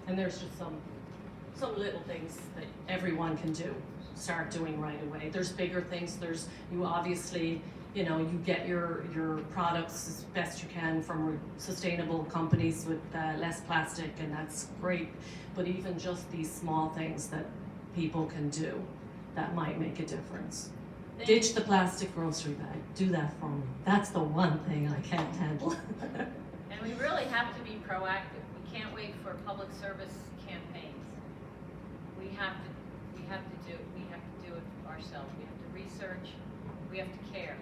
And there's just some little things that everyone can do, start doing right away. There's bigger things. You obviously, you get your products as best you can from sustainable companies with less plastic, and that's great. But even just these small things that people can do, that might make a difference. Ditch the plastic grocery bag. Do that for me. That's the one thing I can't handle. And we really have to be proactive. We can't wait for public service campaigns. We have to do it ourselves. We have to research. We have to care.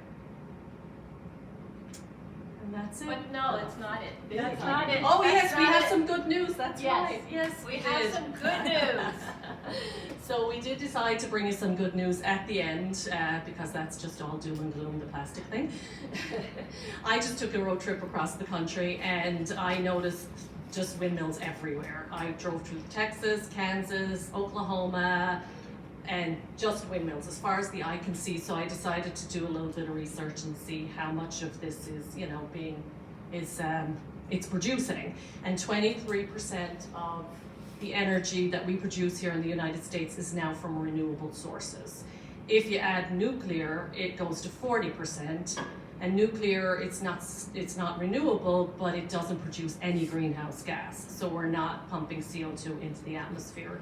And that's it. But no, it's not it. That's not it. Oh That's yes, we not have it. some good news. That's Yes. right. Yes, We have some good news. So we did decide to bring you some good news at the end because that's just all doom and gloom, the plastic thing. I just took a road trip across the country and I noticed just windmills everywhere. I drove through Texas, Kansas, Oklahoma, and just windmills as far as the eye can see. So I decided to do a little bit of research and see how much of this is, it's producing. And 23% of the energy that we produce here in the United States is now from renewable sources. If you add nuclear, it goes to 40%. And nuclear, it's not renewable, but it doesn't produce any greenhouse gas. So we're not pumping CO2 into the atmosphere.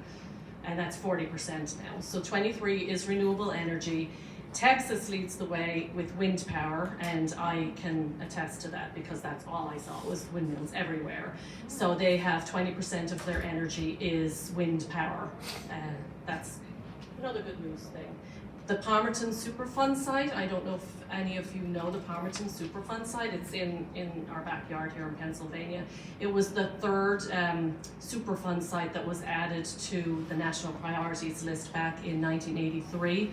And that's 40% now. So 23 is renewable energy. Texas leads the way with wind power, and I can attest to that because that's all I saw was windmills everywhere. So they have 20% of their energy is wind power. That's another good news thing. the Palmerton Superfund site, I don't know if any of you know the Palmerton Superfund site. It's in our backyard here in Pennsylvania. It was the third Superfund site that was added to the National Priorities List back in 1983.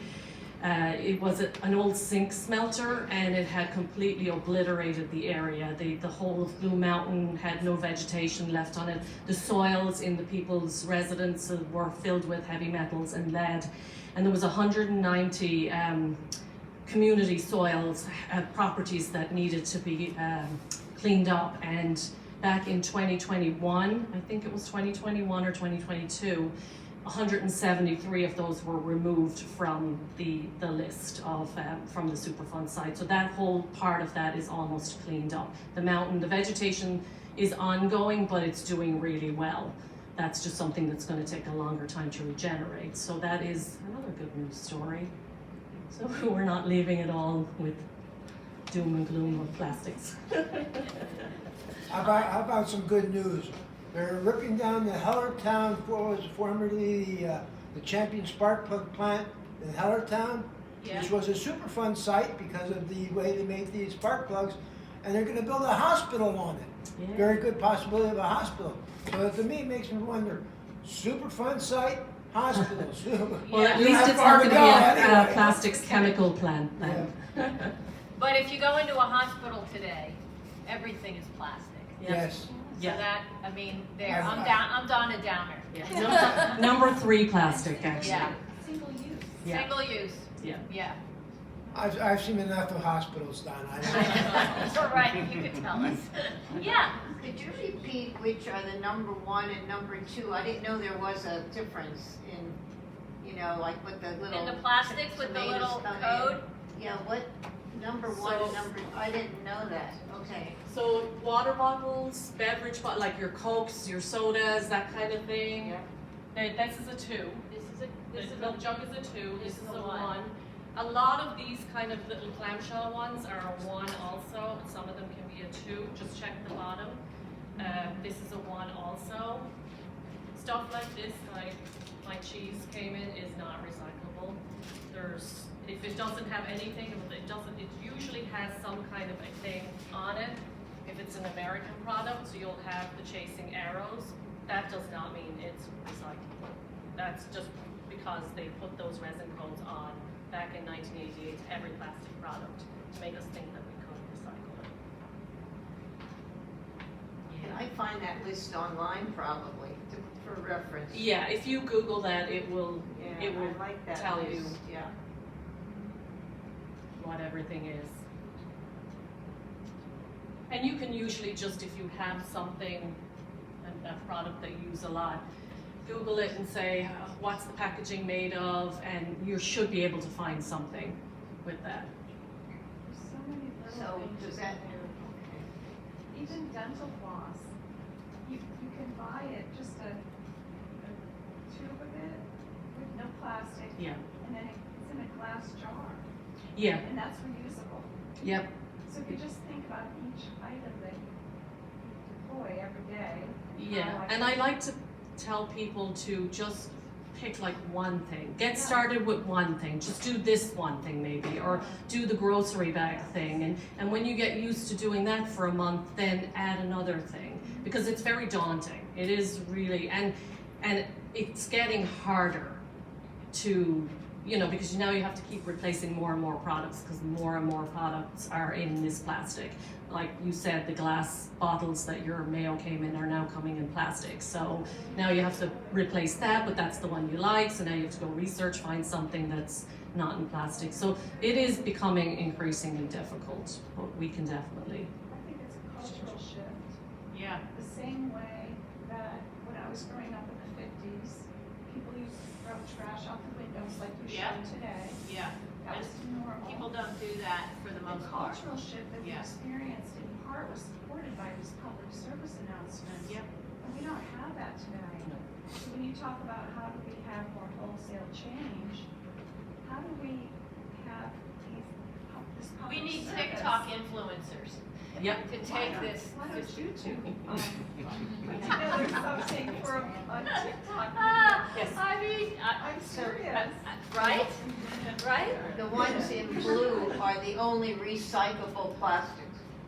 It was an old zinc smelter, and it had completely obliterated the area. The whole of Blue Mountain had no vegetation left on it. The soils in the people's residences were filled with heavy metals and lead. And there was 190 community soils, properties that needed to be cleaned up. And back in 2021, I think it was 2021 or 2022, 173 of those were removed from the list of from the Superfund site. So that whole part of that is almost cleaned up. The mountain, the vegetation is ongoing, but it's doing really well. That's just something that's going to take a longer time to regenerate. So that is another good news story. So we're not leaving it all with doom and gloom of plastics. How about some good news? They're ripping down the Hellertown, what was formerly the Champion Spark Plug plant in Hellertown, which was a Superfund site because of the way they make these spark plugs, and they're going to build a hospital on it. Yeah. Very good possibility of a hospital. So to me, it makes me wonder, Superfund site, hospitals. Well, at least it's not going to be a plastics chemical plant then. Yeah. But if you go into a hospital today, everything is plastic. Yes. So that, I mean, there, I'm Donna Downer. Yeah. Number 3 plastic, actually. Yeah. Single use. Yeah. Single use. Yeah. Yeah. I've seen enough of hospitals, Donna. That's all right, you can tell us. Yeah. Could you repeat which are the number 1 and number 2? I didn't know there was a difference in, you know, like with the little. In the plastics with the tomatoes little come in. code? Yeah, what number 1 and number, I didn't know that. Okay. So water bottles, beverage bottles, like your Cokes, your sodas, that kind of thing. Yeah. This is a 2. This is The a jug is a 2. This is a 1. 1. A lot of these kind of little clamshell ones are a 1 also. Some of them can be a 2. Just check the bottom. This is a 1 also. Stuff like this, like my cheese came in, is not recyclable. If it doesn't have anything, it usually has some kind of a thing on it. If it's an American product, so you'll have the chasing arrows. That does not mean it's recyclable. That's just because they put those resin codes on back in 1988 to every plastic product to make us think that we could recycle it. Can I find that list online probably for reference? Yeah, if you Google that, it will I like that tell list. you Yeah. what everything is. And you can usually just, if you have something, a product that you use a lot, Google it and say, what's the packaging made of? And you should be able to find something with that. There's so many little So things does you that, can do. Even dental floss, you can buy it, just a tube of it with no plastic. Yeah. And then it's in a glass jar. Yeah. And that's reusable. Yep. So if you just think about each item that you deploy every day. Yeah. And I like to tell people to just pick like one thing. Get started with one thing. Just do this one thing maybe, or do the grocery bag thing. And when you get used to doing that for a month, then add another thing, because it's very daunting. It is really, and it's getting harder to, you know, because now you have to keep replacing more and more products, because more and more products are in this plastic. Like you said, the glass bottles that your mayo came in are now coming in plastic. So now you have to replace that, but that's the one you like. So now you have to go research, find something that's not in plastic. So it is becoming increasingly difficult, but we can definitely. I think it's a cultural shift. Yeah. The same way that when I was growing up in the 50s, people used to throw trash out the windows like you showed today. Yeah. That was normal. People don't do that for the most part. The cultural shift that we experienced in part was supported by these public service announcements. Yep. And we don't have that today. So when you talk about how do we have more wholesale change, how do we have this public We need service? TikTok influencers. Yep. to take this. Why don't you two put together something for a TikTok Yes. I mean, I'm serious. right? Right? The ones in blue are the only recyclable plastics.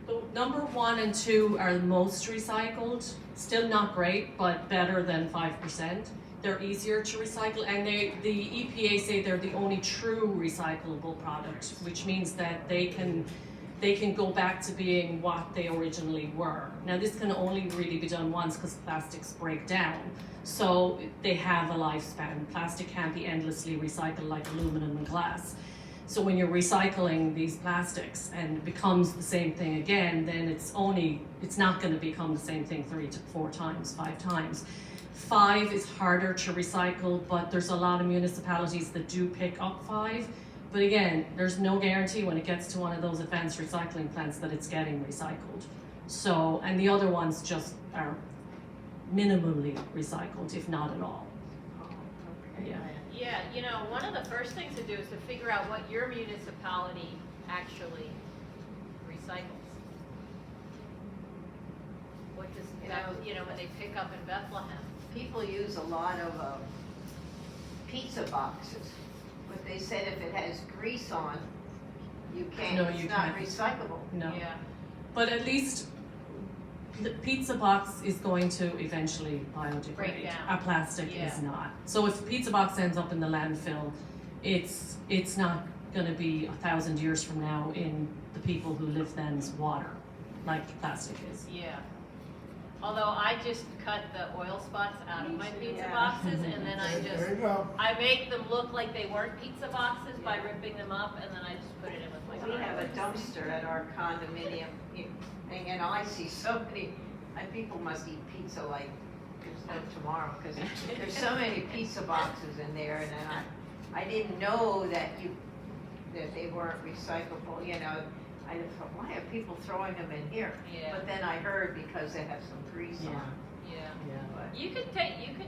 So number 1 and 2 are the most recycled. Still not great, but better than 5%. They're easier to recycle, and the EPA say they're the only true recyclable product, which means that they can go back to being what they originally were. Now this can only really be done once because plastics break down. So they have a lifespan. Plastic can't be endlessly recycled like aluminum and glass. So when you're recycling these plastics and it becomes the same thing again, then it's not going to become the same thing 3 to 4 times, 5 times. 5 is harder to recycle, but there's a lot of municipalities that do pick up 5. But again, there's no guarantee when it gets to one of those advanced recycling plants that it's getting recycled. So, and the other ones just are minimally recycled, if not at all. Yeah. Yeah, you know, one of the first things to do is to figure out what your municipality actually recycles. What does, when they pick up in Bethlehem. People use a lot of pizza boxes, but they said if it has grease on, you can't, No, it's you not can't. recyclable. No. Yeah. But at least the pizza box is going to eventually biodegrade. Break down. A plastic Yeah. is not. So if a pizza box ends up in the landfill, it's not gonna be 1,000 years from now in the people who live then's water, like plastic is. Yeah. Although I just cut the oil spots out of my pizza Yeah. boxes, and then There you go. I make them look like they weren't pizza boxes by ripping them up, and then I just put it in with my We have a garbage. dumpster at our condominium thing, and I see so many, people must eat pizza like there's no tomorrow, because there's so many pizza boxes in there, and then I didn't know that they weren't recyclable, I thought, why are people throwing them in here? Yeah. But then I heard because they have some grease on. Yeah. Yeah. But, You could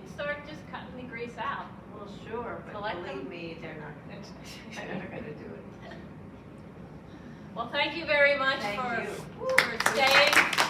start just cutting the grease out. well, sure, but Collect believe them. me, they're not gonna do it. Well, thank you very much Thank for you. staying.